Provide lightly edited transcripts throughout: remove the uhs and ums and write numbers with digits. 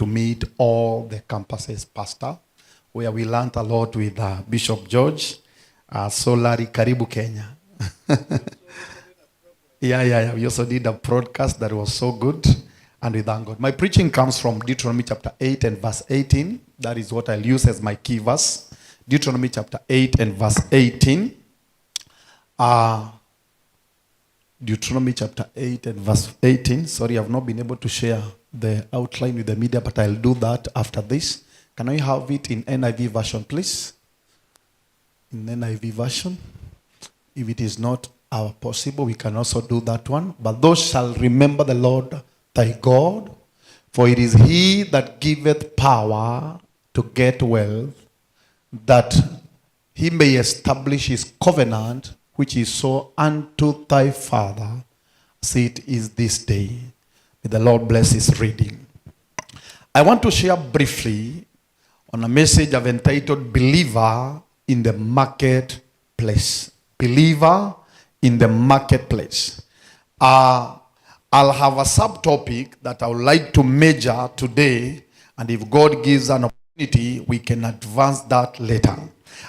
to meet all the campuses, Pastor, where we learned a lot with Bishop George. So Larry, Karibu Kenya. Yeah. We also did a broadcast that was so good. And we thank God. My preaching comes from Deuteronomy chapter 8 and verse 18. That is what I'll use as my key verse. Deuteronomy chapter 8 and verse 18. Deuteronomy chapter 8 and verse 18. Sorry, I've not been able to share the outline with the media, but I'll do that after this. Can I have it in NIV version, please? In NIV version. If it is not possible, we can also do that one. But thou shalt remember the Lord thy God, for it is he that giveth power to get wealth, that he may establish his covenant, which he swore unto thy father, as it is this day. May the Lord bless his reading. I want to share briefly on a message I've entitled Believer in the Marketplace. Believer in the Marketplace. I'll have a subtopic that I would like to major today, and if God gives an opportunity, we can advance that later.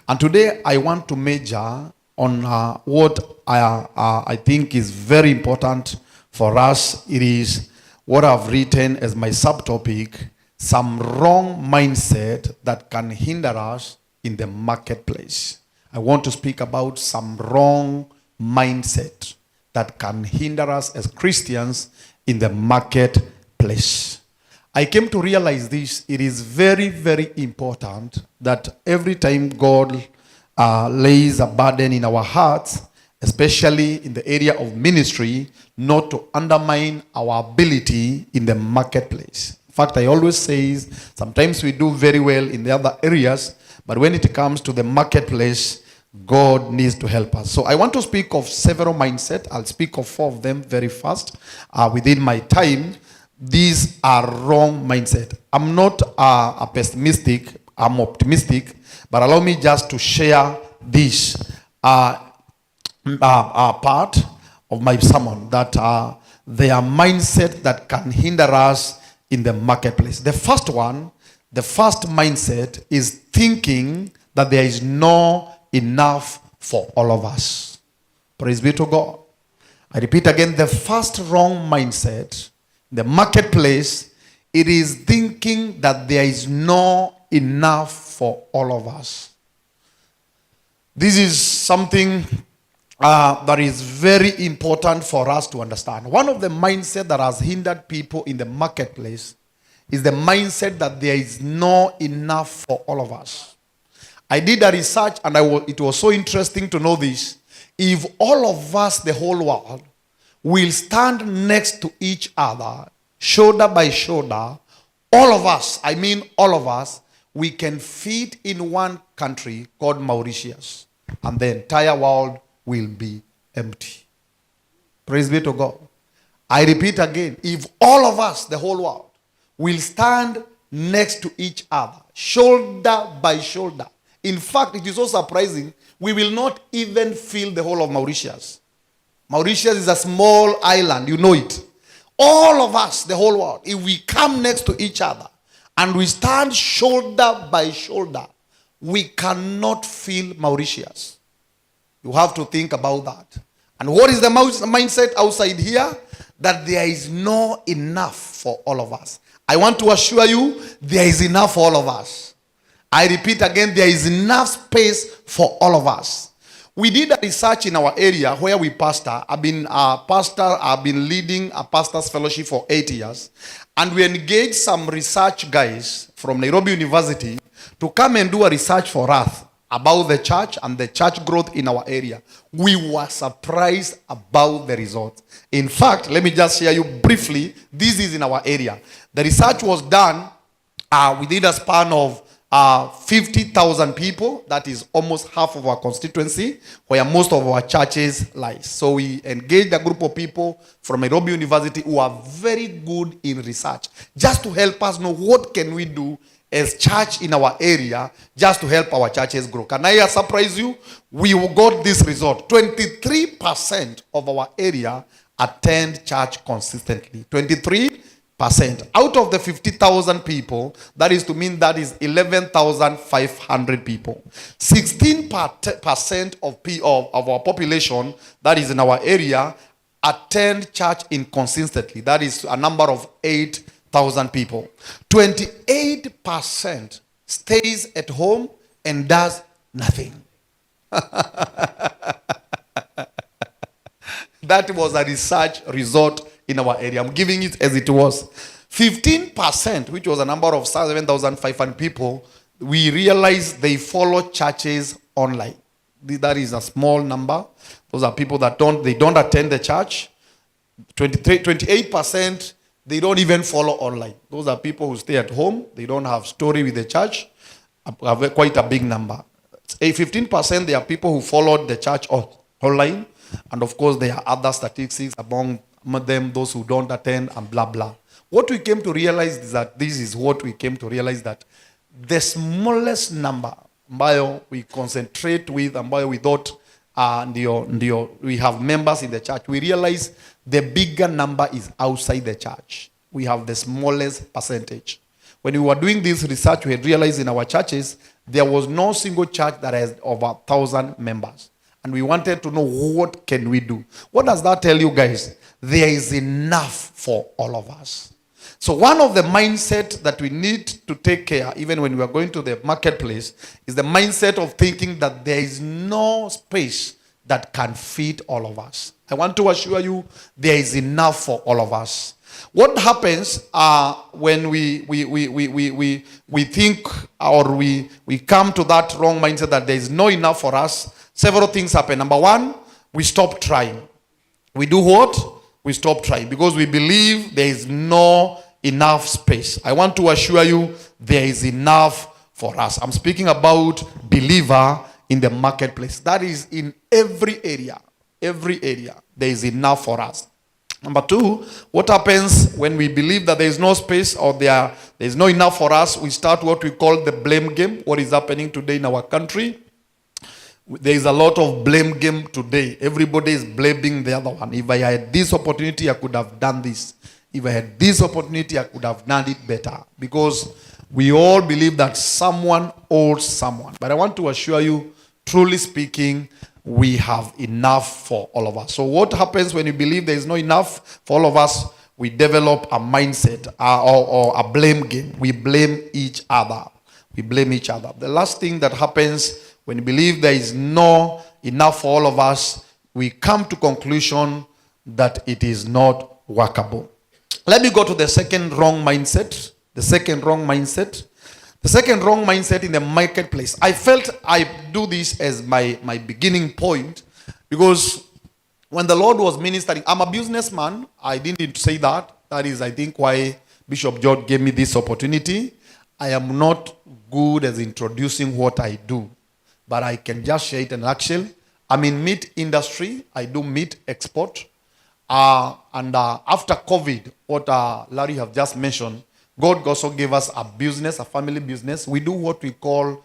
And today I want to major on what I think is very important for us. It is what I've written as my subtopic, some wrong mindset that can hinder us in the marketplace. I want to speak about some wrong mindset that can hinder us as Christians in the marketplace. I came to realize this. It is very, very important that every time God lays a burden in our hearts, especially in the area of ministry, not to undermine our ability in the marketplace. In fact, I always say, sometimes we do very well in the other areas, but when it comes to the marketplace, God needs to help us. So I want to speak of several mindsets. I'll speak of 4 of them very fast within my time. These are wrong mindset. I'm not a pessimistic, I'm optimistic, but allow me just to share this part of my sermon, that there are mindset that can hinder us in the marketplace. The first mindset is thinking that there is no enough for all of us. Praise be to God. I repeat again, the first wrong mindset, the marketplace, it is thinking that there is no enough for all of us. This is something that is very important for us to understand. One of the mindset that has hindered people in the marketplace is the mindset that there is no enough for all of us. I did a research and it was so interesting to know this. If all of us, the whole world, will stand next to each other, shoulder by shoulder, all of us, I mean all of us, we can fit in one country called Mauritius, and the entire world will be empty. Praise be to God. I repeat again, if all of us, the whole world, will stand next to each other, shoulder by shoulder. In fact, it is so surprising, we will not even fill the whole of Mauritius. Mauritius is a small island, you know it. All of us, the whole world, if we come next to each other and we stand shoulder by shoulder, we cannot fill Mauritius. You have to think about that. And what is the mindset outside here? That there is no enough for all of us. I want to assure you, there is enough for all of us. I repeat again, there is enough space for all of us. We did a research in our area where we pastor. I've been leading a pastor's fellowship for 8 years. And we engaged some research guys from Nairobi University to come and do a research for us about the church and the church growth in our area. We were surprised about the results. In fact, let me just share you briefly. This is in our area. The research was done within a span of 50,000 people. That is almost half of our constituency, where most of our churches lie. So we engaged a group of people from Nairobi University who are very good in research, just to help us know what can we do as church in our area, just to help our churches grow. Can I surprise you? We got this result. 23% of our area attend church consistently. 23% Out of the 50,000 people, that is to mean that is 11,500 people. 16% of our population, that is in our area, attend church inconsistently. That is a number of 8,000 people. 28% stays at home and does nothing. That was a research result in our area. I'm giving it as it was. 15%, which was a number of 7,500 people, we realized they follow churches online. That is a small number. Those are people that don't attend the church. 28%, they don't even follow online. Those are people who stay at home. They don't have story with the church. Quite a big number. 15%, they are people who followed the church online. And of course, there are other statistics among them, those who don't attend and blah, blah. What we came to realize is that that the smallest number ambayo we concentrate with, ambayo we thought we have members in the church, we realize the bigger number is outside the church. We have the smallest percentage. When we were doing this research, we had realized in our churches, there was no single church that has over 1,000 members. And we wanted to know, what can we do? What does that tell you guys? There is enough for all of us. So one of the mindset that we need to take care, even when we are going to the marketplace, is the mindset of thinking that there is no space that can fit all of us. I want to assure you, there is enough for all of us. What happens when we think, or we come to that wrong mindset that there is no enough for us? Several things happen. Number one, we stop trying. We do what? We stop trying because we believe there is no enough space. I want to assure you, there is enough for us. I'm speaking about believer in the marketplace. That is in every area. Every area, there is enough for us. Number two, what happens when we believe that there is no space or there is no enough for us? We start what we call the blame game. What is happening today in our country? There is a lot of blame game today. Everybody is blaming the other one. If I had this opportunity, I could have done this. If I had this opportunity, I could have done it better. Because we all believe that someone owes someone. But I want to assure you, truly speaking, we have enough for all of us. So what happens when you believe there is no enough for all of us? We develop a mindset or a blame game. We blame each other. We blame each other. The last thing that happens when you believe there is no enough for all of us, we come to conclusion that it is not workable. Let me go to the second wrong mindset. The second wrong mindset in the marketplace. I felt I do this as my beginning point because when the Lord was ministering, I'm a businessman. I didn't say that. That is, I think, why Bishop George gave me this opportunity. I am not good at introducing what I do, but I can just share it in action. I'm in meat industry. I do meat export. And after COVID, what Larry have just mentioned, God also gave us a business, a family business. We do what we call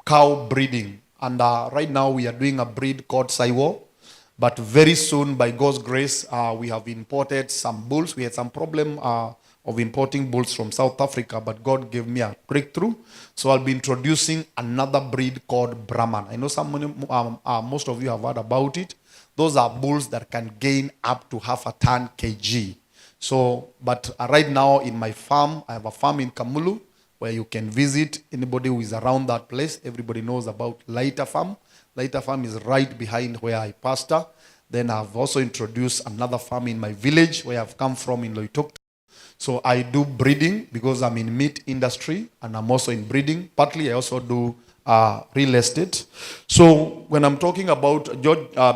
cow breeding. And right now we are doing a breed called Saiwo. But very soon, by God's grace, we have imported some bulls. We had some problem of importing bulls from South Africa, but God gave me a breakthrough. So I'll be introducing another breed called Brahman. I know most of you have heard about it. Those are bulls that can gain up to half a ton kg. So, but right now in my farm, I have a farm in Kamulu where you can visit. Anybody who is around that place, everybody knows about Laita Farm. Laita Farm is right behind where I pastor. Then I've also introduced another farm in my village where I've come from in Loitokto. So I do breeding because I'm in meat industry and I'm also in breeding. Partly I also do real estate. So when I'm talking about,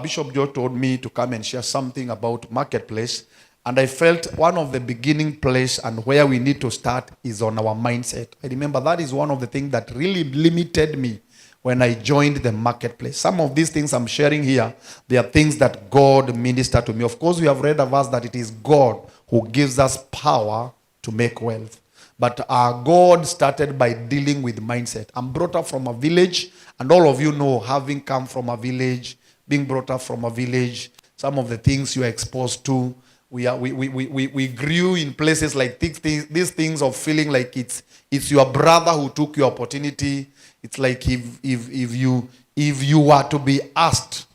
Bishop George told me to come and share something about marketplace. And I felt one of the beginning place and where we need to start is on our mindset. I remember that is one of the things that really limited me when I joined the marketplace. Some of these things I'm sharing here, they are things that God ministered to me. Of course, we have read a verse that it is God who gives us power to make wealth. But God started by dealing with mindset. I'm brought up from a village, and all of you know, having come from a village, being brought up from a village, some of the things you are exposed to, We grew in places like these things of feeling like it's your brother who took your opportunity. It's like if you were to be asked,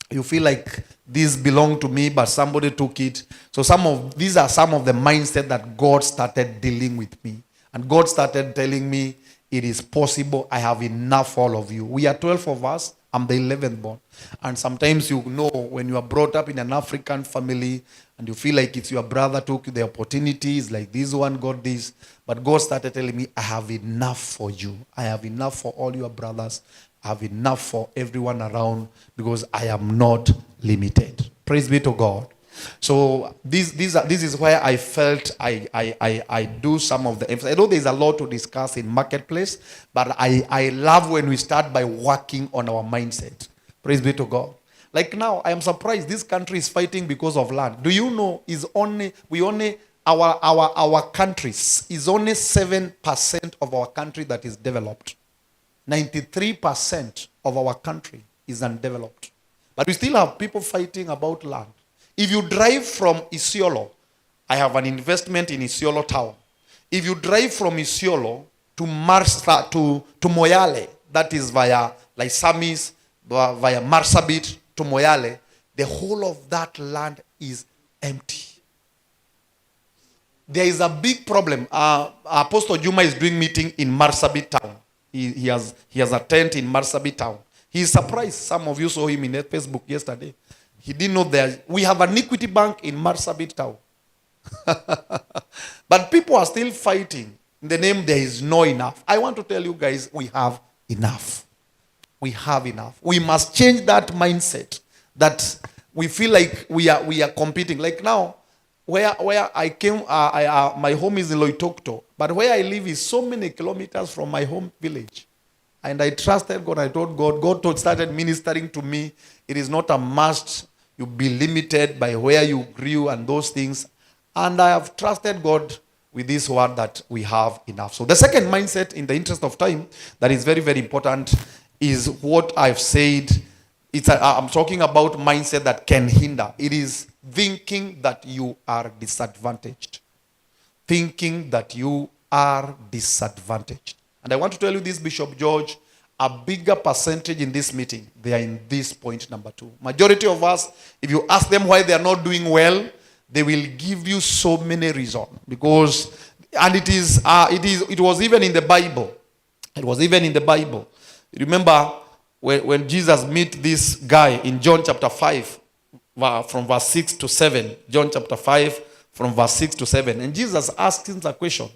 you feel like this belonged to me, but somebody took it. So these are some of the mindset that God started dealing with me. And God started telling me, it is possible. I have enough for all of you. We are 12 of us. I'm the 11th born. And sometimes you know when you are brought up in an African family and you feel like it's your brother took the opportunities, like this one got this. But God started telling me, I have enough for you. I have enough for all your brothers. I have enough for everyone around because I am not limited. Praise be to God. So this is where I felt I do some of the emphasis. I know there's a lot to discuss in marketplace, but I love when we start by working on our mindset. Praise be to God. Like now, I am surprised this country is fighting because of land. Do you know our countries is only 7% of our country that is developed. 93% of our country is undeveloped. But we still have people fighting about land. If you drive from Isiolo, I have an investment in Isiolo Town. If you drive from Isiolo to Moyale, that is via Laisamis, via Marsabit to Moyale, the whole of that land is empty. There is a big problem. Apostle Juma is doing meeting in Marsabit Town. He has a tent in Marsabit Town. He is surprised. Some of you saw him in Facebook yesterday. He didn't know that we have an equity bank in Marsabit Town. But people are still fighting in the name there is no enough. I want to tell you guys, we have enough. We have enough. We must change that mindset that we feel like we are competing. Like now, where I came, my home is in Loitokto, but where I live is so many kilometers from my home village. And I trusted God. I told God. God started ministering to me. It is not a must. You be limited by where you grew and those things. And I have trusted God with this word that we have enough. So the second mindset, in the interest of time, that is very, very important is what I've said. I'm talking about mindset that can hinder. It is thinking that you are disadvantaged. Thinking that you are disadvantaged. And I want to tell you this, Bishop George, a bigger percentage in this meeting, they are in this point number 2. Majority of us, if you ask them why they are not doing well, they will give you so many reasons. Because, and it was even in the Bible. It was even in the Bible. Remember when Jesus met this guy in John chapter 5, from verse 6 to 7. John chapter 5, from verse 6 to 7. And Jesus asked him the question.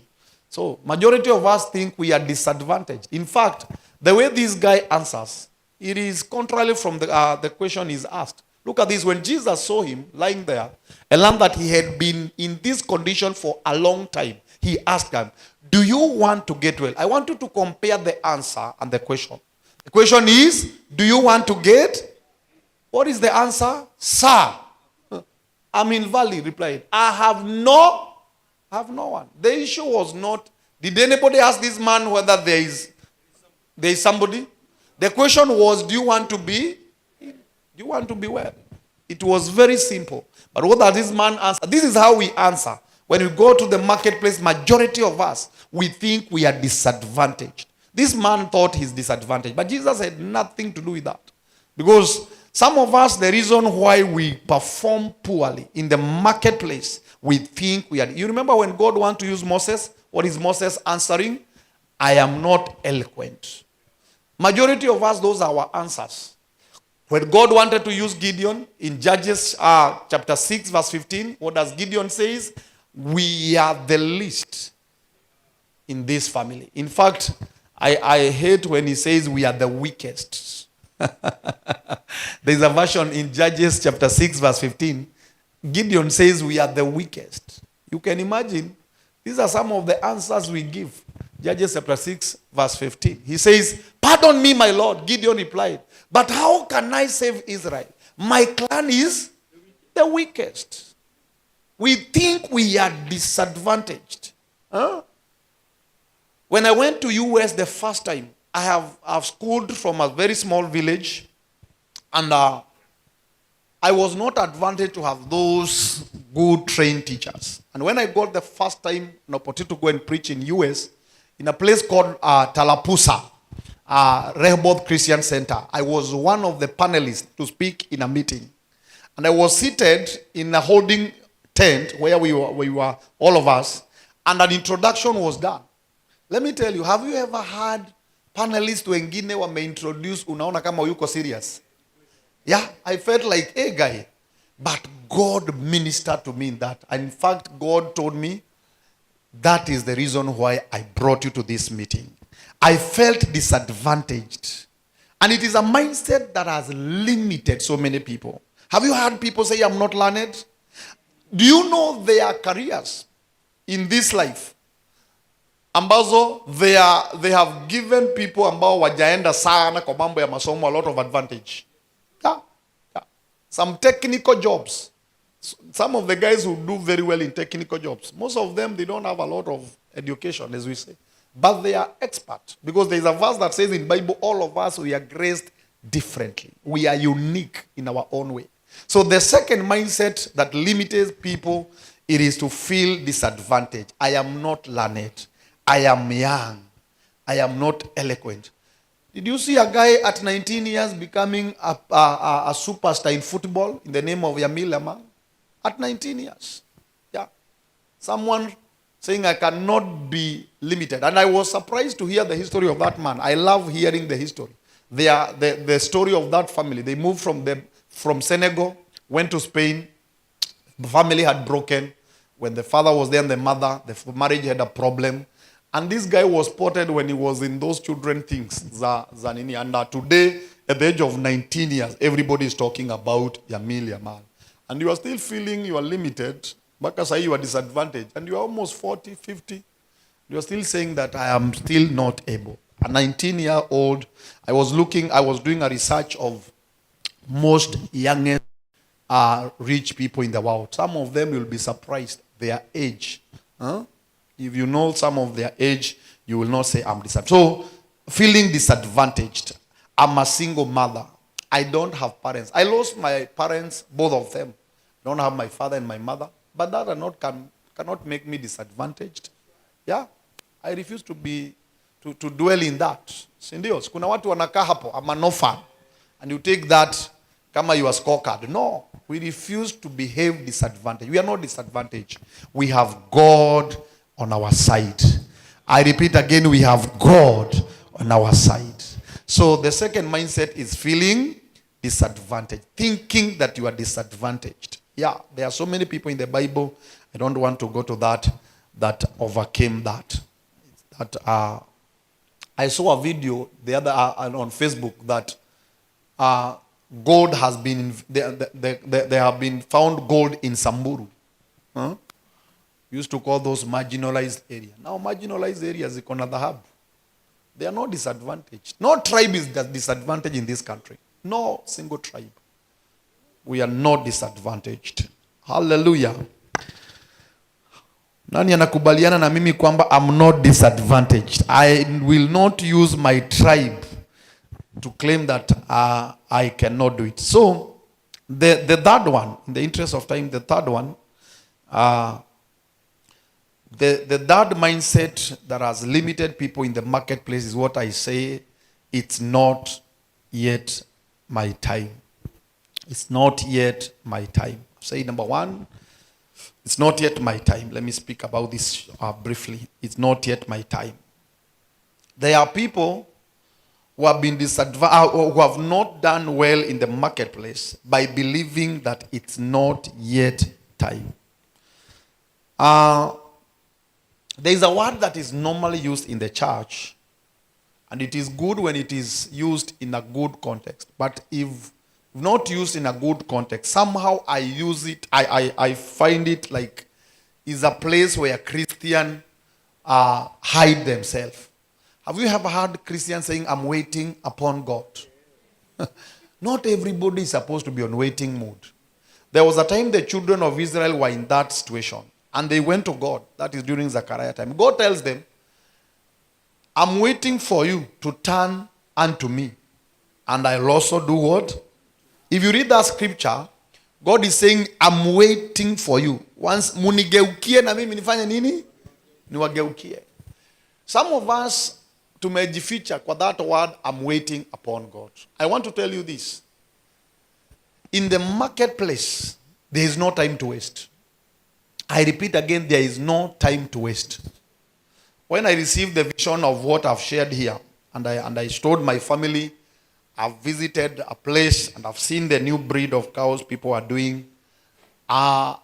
So, majority of us think we are disadvantaged. In fact, the way this guy answers, it is contrary from the question is asked. Look at this. When Jesus saw him lying there, and learned that he had been in this condition for a long time, he asked him, do you want to get well? I want you to compare the answer and the question. The question is, do you want to get? What is the answer? Sir, Amin Valley replied, I have no one. The issue was not, did anybody ask this man whether there is somebody? The question was, do you want to be well? It was very simple. But what does this man answer? This is how we answer. When we go to the marketplace, majority of us, we think we are disadvantaged. This man thought he's disadvantaged. But Jesus had nothing to do with that. Because some of us, the reason why we perform poorly in the marketplace, we think we are. You remember when God wanted to use Moses? What is Moses answering? I am not eloquent. Majority of us, those are our answers. When God wanted to use Gideon in Judges chapter 6 verse 15, what does Gideon say? We are the least in this family. In fact, I hate when he says we are the weakest. There's a version in Judges chapter 6 verse 15. Gideon says we are the weakest. You can imagine, these are some of the answers we give. Judges chapter 6 verse 15. He says, pardon me, my Lord. Gideon replied, but how can I save Israel? My clan is the weakest. We think we are disadvantaged. Huh? When I went to US the first time, I've schooled from a very small village, and I was not advantaged to have those good trained teachers. And when I got the first time an opportunity to go and preach in US, in a place called Tallapoosa, Rehoboth Christian Center, I was one of the panelists to speak in a meeting. And I was seated in a holding tent where we were all of us, and an introduction was done. Let me tell you, have you ever had panelists wengine wameintroduce unaona kama yuko serious? Yeah, I felt like, hey guy, but God ministered to me in that. And in fact, God told me, that is the reason why I brought you to this meeting. I felt disadvantaged. And it is a mindset that has limited so many people. Have you heard people say, I'm not learned? Do you know there are careers in this life ambazo they have given people ambao wajaenda sana kwa mambo ya masomo a lot of advantage? Yeah. Some technical jobs. Some of the guys who do very well in technical jobs, most of them, they don't have a lot of education, as we say. But they are expert. Because there is a verse that says in Bible, all of us, we are graced differently. We are unique in our own way. So the second mindset that limits people, it is to feel disadvantaged. I am not learned. I am young. I am not eloquent. Did you see a guy at 19 years becoming a superstar in football in the name of Yamil Lamar? At 19 years. Yeah. Someone saying I cannot be limited. And I was surprised to hear the history of that man. I love hearing the history. The story of that family. They moved from Senegal, went to Spain. The family had broken. When the father was there and the mother, the marriage had a problem. And this guy was spotted when he was in those children things. Zanini. And today, at the age of 19 years, everybody is talking about Yamil Yamal. And you are still feeling you are limited. Bakasai, you are disadvantaged. And you are almost 40, 50. You are still saying that I am still not able. A 19-year-old, I was doing a research of most youngest rich people in the world. Some of them will be surprised. Their age. Huh? If you know some of their age, you will not say I'm disadvantaged. So, feeling disadvantaged. I'm a single mother. I don't have parents. I lost my parents, both of them. I don't have my father and my mother. But that cannot make me disadvantaged. Yeah. I refuse to dwell in that. Sindios. Kuna watu wanakaa hapo. I'm an orphan. And you take that kama your scorecard. No. We refuse to behave disadvantaged. We are not disadvantaged. We have God on our side. I repeat again, we have God on our side. So the second mindset is feeling disadvantaged. Thinking that you are disadvantaged. Yeah, there are so many people in the Bible, I don't want to go to that overcame that. I saw a video the other on Facebook that gold has been, there have been found gold in Samburu. Huh? Used to call those marginalized areas. Now marginalized areas is another hub. They are not disadvantaged. No tribe is disadvantaged in this country. No single tribe. We are not disadvantaged. Hallelujah. Nani anakubaliana na mimi kwamba I'm not disadvantaged. I will not use my tribe to claim that I cannot do it. So, the third one, in the interest of time, the third one, the third mindset that has limited people in the marketplace is what I say, it's not yet my time. It's not yet my time. Say number one, it's not yet my time. Let me speak about this briefly. It's not yet my time. There are people who have been disadvantaged, who have not done well in the marketplace by believing that it's not yet time. There is a word that is normally used in the church, and it is good when it is used in a good context. But if not used in a good context, somehow I use it, I find it like is a place where Christians hide themselves. Have you ever heard Christians saying, I'm waiting upon God? Not everybody is supposed to be on waiting mood. There was a time the children of Israel were in that situation. And they went to God. That is during Zechariah time. God tells them, I'm waiting for you to turn unto me. And I'll also do what? If you read that scripture, God is saying, I'm waiting for you. Once munigeukie na mimi nifanye nini? Niwageukie. Some of us tumejificha kwa that word, I'm waiting upon God. I want to tell you this. In the marketplace, there is no time to waste. I repeat again, there is no time to waste. When I received the vision of what I've shared here, and I told my family, I've visited a place and I've seen the new breed of cows people are doing. The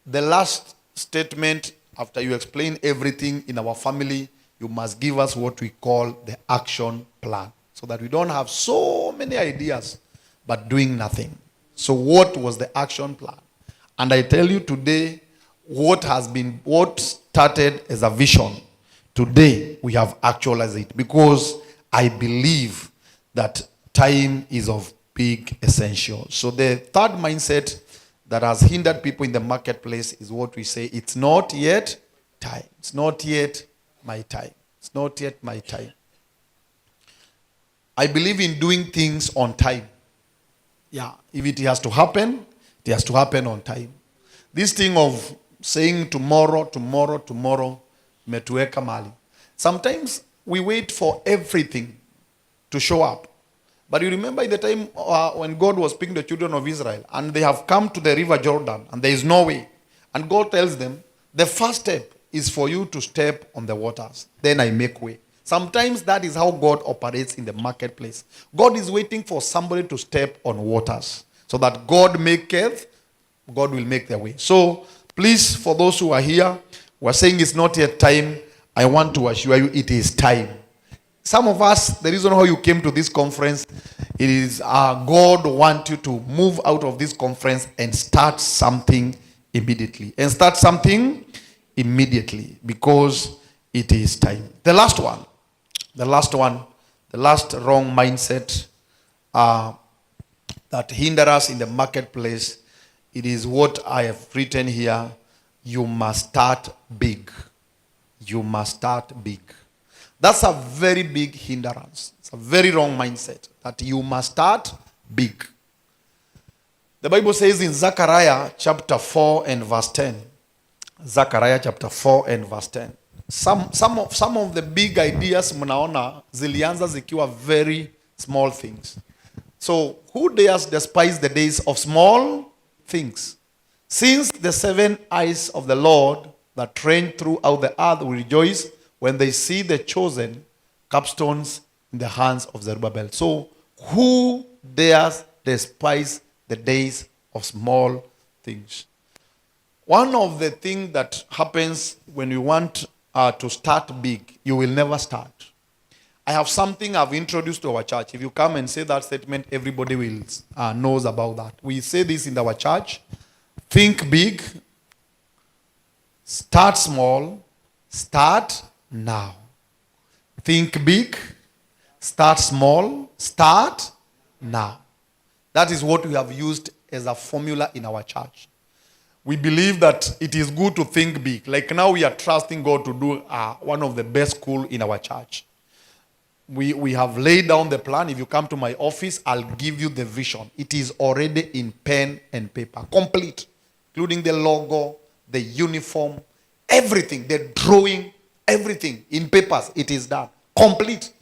last statement, after you explain everything in our family, you must give us what we call the action plan, so that we don't have so many ideas but doing nothing. So what was the action plan? And I tell you today, what started as a vision, today we have actualized it, because I believe that time is of big essential. So the third mindset that has hindered people in the marketplace is what we say, it's not yet time. It's not yet my time. It's not yet my time. I believe in doing things on time. Yeah, if it has to happen, it has to happen on time. This thing of saying tomorrow, metueka mali. Sometimes we wait for everything to show up. But you remember in the time when God was speaking to the children of Israel, and they have come to the river Jordan, and there is no way. And God tells them, the first step is for you to step on the waters. Then I make way. Sometimes that is how God operates in the marketplace. God is waiting for somebody to step on waters, so that God maketh, God will make their way. So please, for those who are here, who are saying it's not yet time, I want to assure you it is time. Some of us, the reason why you came to this conference, it is God wants you to move out of this conference and start something immediately. And start something immediately, because it is time. The last wrong mindset that hinders us in the marketplace, it is what I have written here. You must start big. You must start big. That's a very big hindrance. It's a very wrong mindset that you must start big. The Bible says in Zechariah chapter 4 and verse 10. Zechariah chapter 4 and verse 10. Some of the big ideas mnaona zilianza zikiwa very small things. So who dares despise the days of small things? Since the 7 eyes of the Lord that reign throughout the earth will rejoice when they see the chosen capstones in the hands of Zerubbabel. So who dares despise the days of small things? One of the things that happens when you want to start big, you will never start. I have something I've introduced to our church. If you come and say that statement, everybody will knows about that. We say this in our church. Think big, start small, start now. Think big, start small, start now. That is what we have used as a formula in our church. We believe that it is good to think big. Like now we are trusting God to do one of the best school in our church. We have laid down the plan. If you come to my office, I'll give you the vision. It is already in pen and paper. Complete. Including the logo, the uniform, everything, the drawing, everything in papers. It is done. Complete.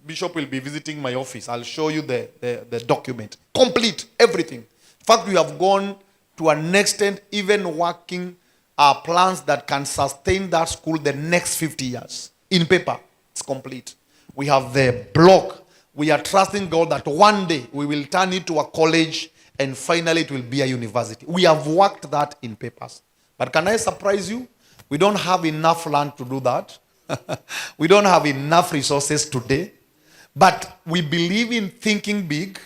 Bishop will be visiting my office. I'll show you the document. Complete. Everything. In fact, we have gone to an extent, even working plans that can sustain that school the next 50 years. In paper, it's complete. We have the block. We are trusting God that one day we will turn it to a college and finally it will be a university. We have worked that in papers. But can I surprise you? We don't have enough land to do that. We don't have enough resources today. But we believe in thinking big,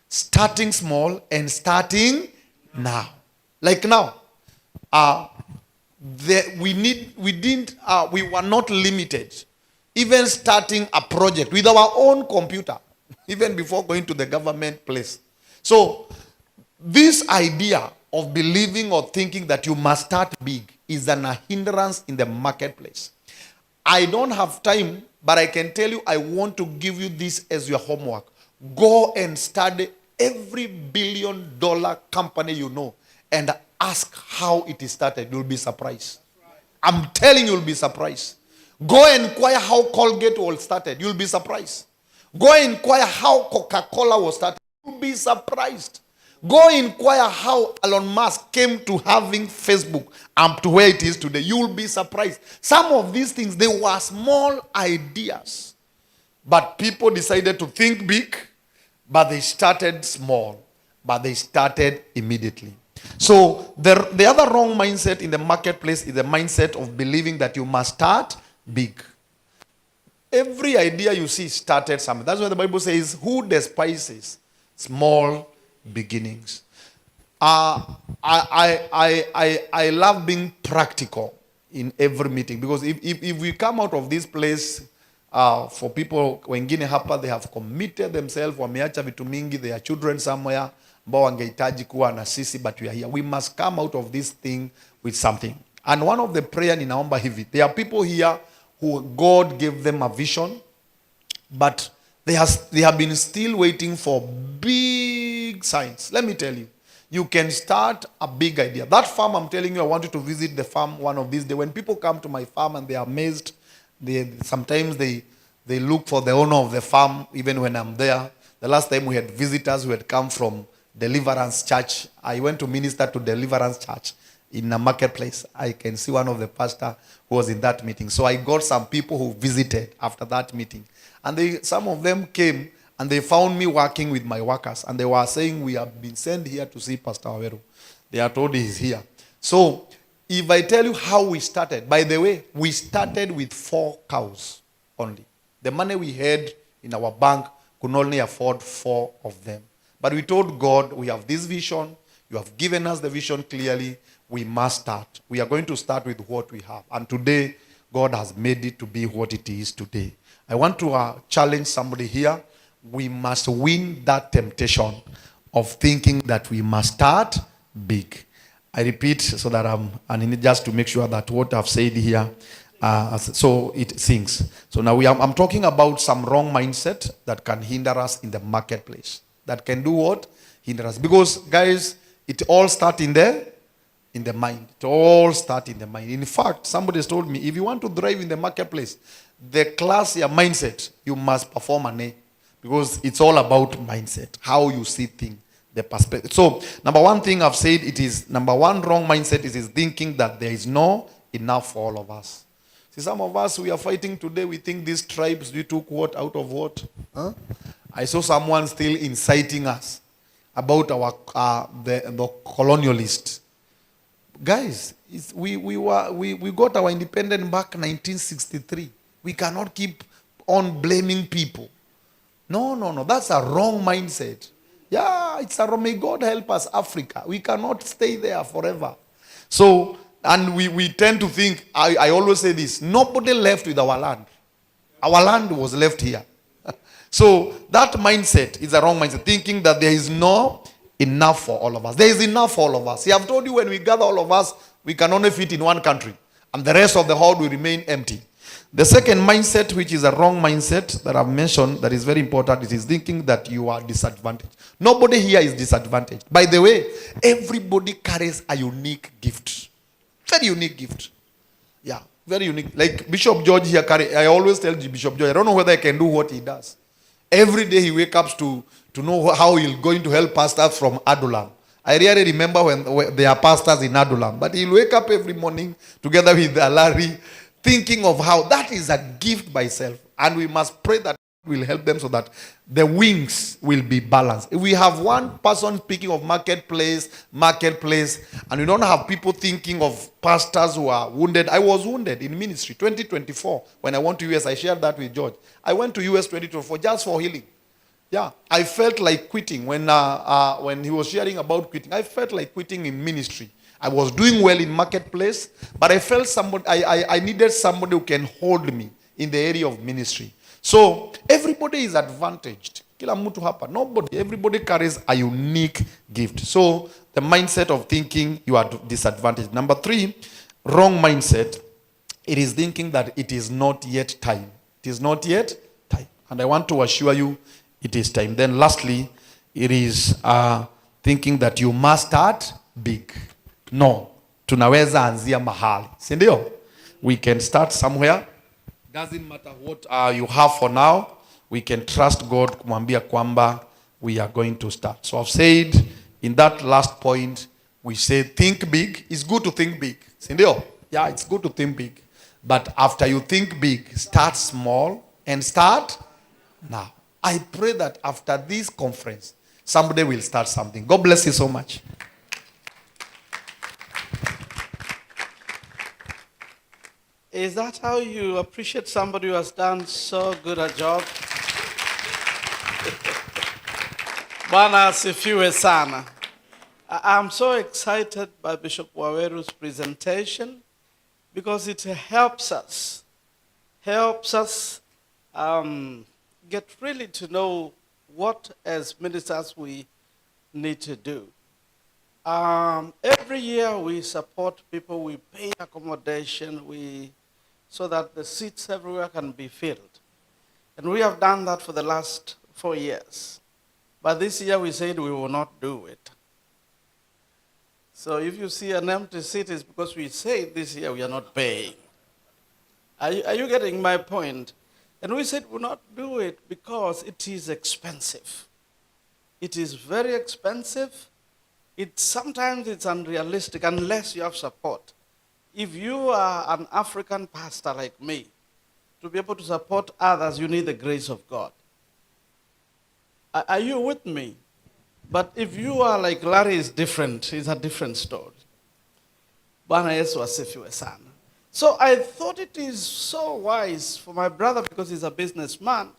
starting small, and starting now. Like now. We were not limited. Even starting a project with our own computer. Even before going to the government place. So, this idea of believing or thinking that you must start big is a hindrance in the marketplace. I don't have time, but I can tell you I want to give you this as your homework. Go and study every billion-dollar company you know and ask how it is started. You'll be surprised. I'm telling you, you'll be surprised. Go and inquire how Colgate was started. You'll be surprised. Go and inquire how Coca-Cola was started. You'll be surprised. Go inquire how Elon Musk came to having Facebook and to where it is today. You will be surprised. Some of these things, they were small ideas. But people decided to think big, but they started small, but they started immediately. So the other wrong mindset in the marketplace is the mindset of believing that you must start big. Every idea you see started something. That's why the Bible says, who despises small beginnings? I love being practical in every meeting, because if we come out of this place, for people wengine hapa, they have committed themselves, wameacha vitu mingi, their children somewhere ambao wangehitaji kuwa na sisi, but we are here. We must come out of this thing with something. And one of the prayer ninaomba hivi, there are people here who God gave them a vision, but they have been still waiting for big signs. Let me tell you, you can start a big idea. That farm, I'm telling you, I want you to visit the farm one of these days. When people come to my farm and they are amazed, sometimes they look for the owner of the farm, even when I'm there. The last time we had visitors who had come from Deliverance Church. I went to minister to Deliverance Church in a marketplace. I can see one of the pastor who was in that meeting. So I got some people who visited after that meeting. And some of them came and they found me working with my workers. And they were saying, we have been sent here to see Pastor Waweru. They are told he's here. So if I tell you how we started, by the way, we started with 4 cows only. The money we had in our bank could only afford 4 of them. But we told God, we have this vision. You have given us the vision clearly. We must start. We are going to start with what we have. And today, God has made it to be what it is today. I want to challenge somebody here. We must win that temptation of thinking that we must start big. I repeat so that I need just to make sure that what I've said here, so it sinks. So now I'm talking about some wrong mindset that can hinder us in the marketplace. That can do what? Hinder us. Because, guys, it all starts in the mind. It all starts in the mind. In fact, somebody has told me, if you want to thrive in the marketplace, the class, your mindset, you must perform an A. Because it's all about mindset, how you see things, the perspective. So, number one thing I've said, number one wrong mindset is thinking that there is no enough for all of us. See, some of us, we are fighting today, we think these tribes, we took what out of what? Huh? I saw someone still inciting us about the colonialists. Guys, we got our independence back in 1963. We cannot keep on blaming people. No. That's a wrong mindset. Yeah, it's a wrong. May God help us, Africa. We cannot stay there forever. So, and we tend to think, I always say this, nobody left with our land. Our land was left here. So that mindset is a wrong mindset, thinking that there is no enough for all of us. There is enough for all of us. See, I've told you, when we gather all of us, we can only fit in one country, and the rest of the hall will remain empty. The second mindset, which is a wrong mindset that I've mentioned, that is very important, it is thinking that you are disadvantaged. Nobody here is disadvantaged. By the way, everybody carries a unique gift. Very unique gift. Yeah, very unique. Like Bishop George here, I always tell Bishop George, I don't know whether I can do what he does. Every day he wakes up to know how he's going to help pastors from Adulam. I really remember when there are pastors in Adulam. But he'll wake up every morning together with Larry, thinking of how that is a gift by itself. And we must pray that will help them so that the wings will be balanced. If we have one person speaking of marketplace, and we don't have people thinking of pastors who are wounded. I was wounded in ministry 2024 when I went to US. I shared that with George. I went to US 2024 just for healing. Yeah, I felt like quitting when he was sharing about quitting. I felt like quitting in ministry. I was doing well in marketplace, but I felt I needed somebody who can hold me in the area of ministry. So everybody is advantaged. Kila mtu hapa. Nobody. Everybody carries a unique gift. So the mindset of thinking you are disadvantaged. Number 3, wrong mindset. It is thinking that it is not yet time. It is not yet time. And I want to assure you, it is time. Then lastly, it is thinking that you must start big. No, tunaweza anzia mahali, si ndio? We can start somewhere. Doesn't matter what you have for now. We can trust God kumwambia kwamba we are going to start. So I've said in that last point, we say think big. It's good to think big, si ndio? Yeah, it's good to think big. But after you think big, start small and start now. I pray that after this conference, somebody will start something. God bless you so much. Is that how you appreciate somebody who has done so good a job? Bwana asifiwe sana. I'm so excited by Bishop Waweru's presentation because it helps us get really to know what as ministers we need to do. Every year we support people, we pay accommodation, so that the seats everywhere can be filled. And we have done that for the last 4 years. But this year we said we will not do it. So if you see an empty seat, it's because we say this year we are not paying. Are you getting my point? And we said we'll not do it because it is expensive. It is very expensive. Sometimes it's unrealistic unless you have support. If you are an African pastor like me, to be able to support others, you need the grace of God. Are you with me? But if you are like Larry, is different. It's a different story. Bwana Yesu asifiwe sana. So I thought it is so wise for my brother, because he's a businessman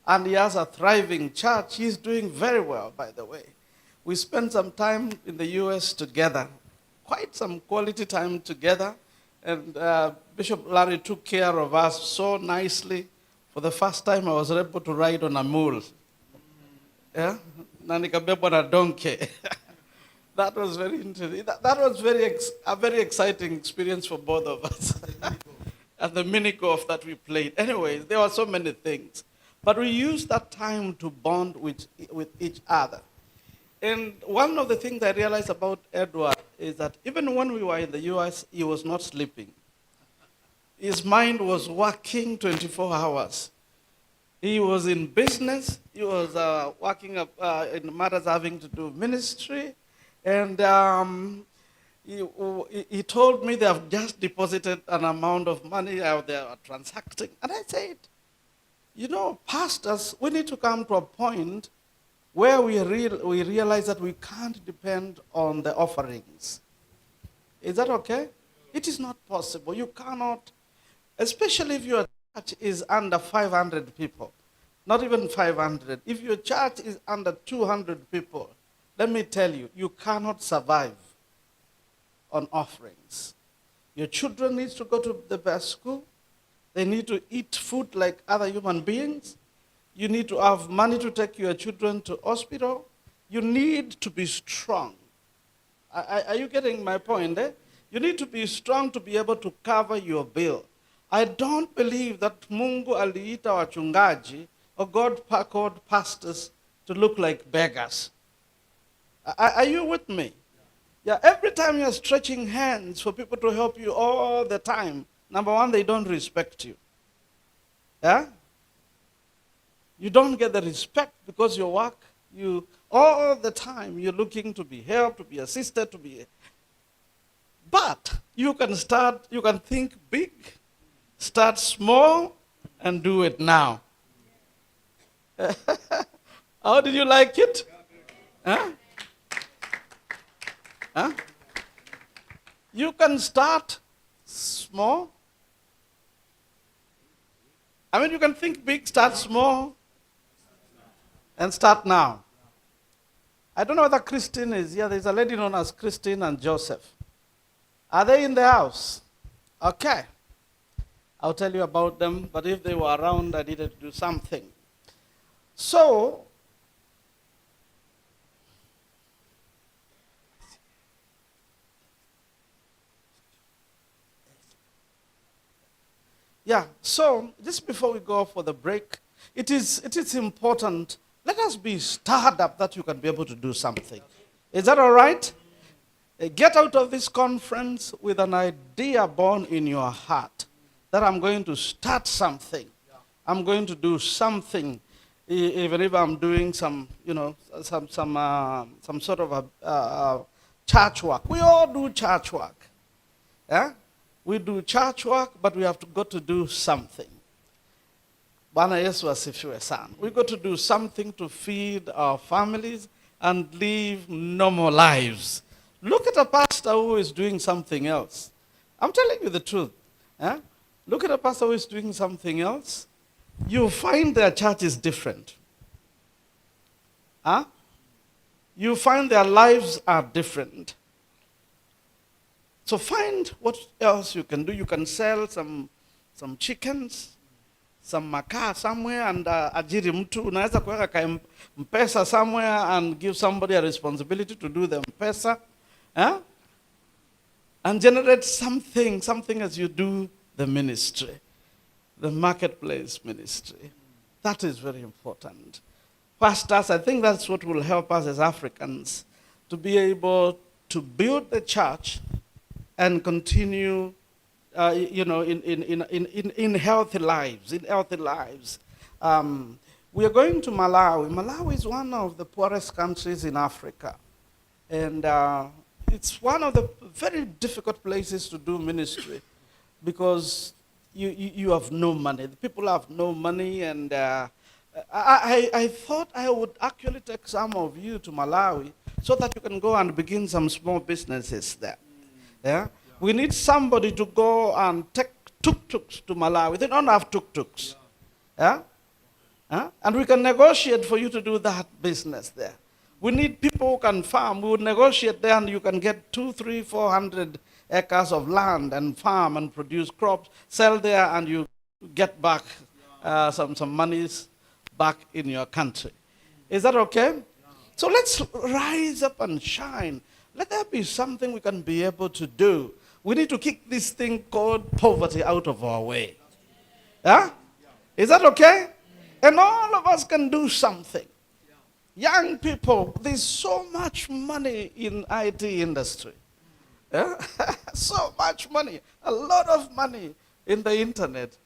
and he has a thriving church. He's doing very well, by the way. We spent some time in the U.S. together, quite some quality time together. And Bishop Larry took care of us so nicely. For the first time, I was able to ride on a mule. Yeah? Na nikabebwa na donkey. That was very interesting. That was a very exciting experience for both of us. And the mini golf that we played. Anyways, there were so many things. But we used that time to bond with each other. And one of the things I realized about Edward is that even when we were in the U.S., he was not sleeping. His mind was working 24 hours. He was in business. He was working in matters having to do with ministry. And he told me they have just deposited an amount of money out there transacting. And I said, pastors, we need to come to a point where we realize that we can't depend on the offerings. Is that okay? It is not possible. You cannot, especially if your church is under 500 people, not even 500. If your church is under 200 people, let me tell you, you cannot survive on offerings. Your children need to go to the best school. They need to eat food like other human beings. You need to have money to take your children to hospital. You need to be strong. Are you getting my point? You need to be strong to be able to cover your bill. I don't believe that Mungu aliita wachungaji or God called pastors to look like beggars. Are you with me? Yeah, every time you're stretching hands for people to help you all the time, number one, they don't respect you. Yeah? You don't get the respect because your work, all the time you're looking to be helped, to be assisted, But you can think big, start small, and do it now. How did you like it? Huh? Huh? You can start small. You can think big, start small, and start now. I don't know whether Christine is here. There's a lady known as Christine and Joseph. Are they in the house? Okay. I'll tell you about them, but if they were around, I needed to do something. So, just before we go for the break, it is important. Let us be stirred up that you can be able to do something. Is that all right? Get out of this conference with an idea born in your heart that I'm going to start something. I'm going to do something, even if I'm doing some, some sort of a church work. We all do church work. Yeah? We do church work, but we have to go to do something. Bwana Yesu asifiwe sana. We got to do something to feed our families and live normal lives. Look at a pastor who is doing something else. I'm telling you the truth. Eh? Look at a pastor who is doing something else. You find their church is different. Huh? You find their lives are different. So find what else you can do. You can sell some chickens, some makaa somewhere, and ajiri mtu. Unaweza kuweka mpesa somewhere and give somebody a responsibility to do the mpesa. And generate something as you do the ministry, the marketplace ministry. That is very important. Pastors, I think that's what will help us as Africans to be able to build the church and continue, in healthy lives. In healthy lives, we are going to Malawi. Malawi is one of the poorest countries in Africa, and it's one of the very difficult places to do ministry because you have no money. The people have no money, and I thought I would actually take some of you to Malawi so that you can go and begin some small businesses there. Yeah? We need somebody to go and take tuk-tuks to Malawi. They don't have tuk-tuks. Yeah? And we can negotiate for you to do that business there. We need people who can farm. We would negotiate there, and you can get 200, 300, 400 acres of land and farm and produce crops, sell there, and you get back some monies back in your country. Is that okay? So let's rise up and shine. Let there be something we can be able to do. We need to kick this thing called poverty out of our way. Yeah? Is that okay? And all of us can do something. Young people, there's so much money in IT industry. Yeah? So much money. A lot of money in the internet.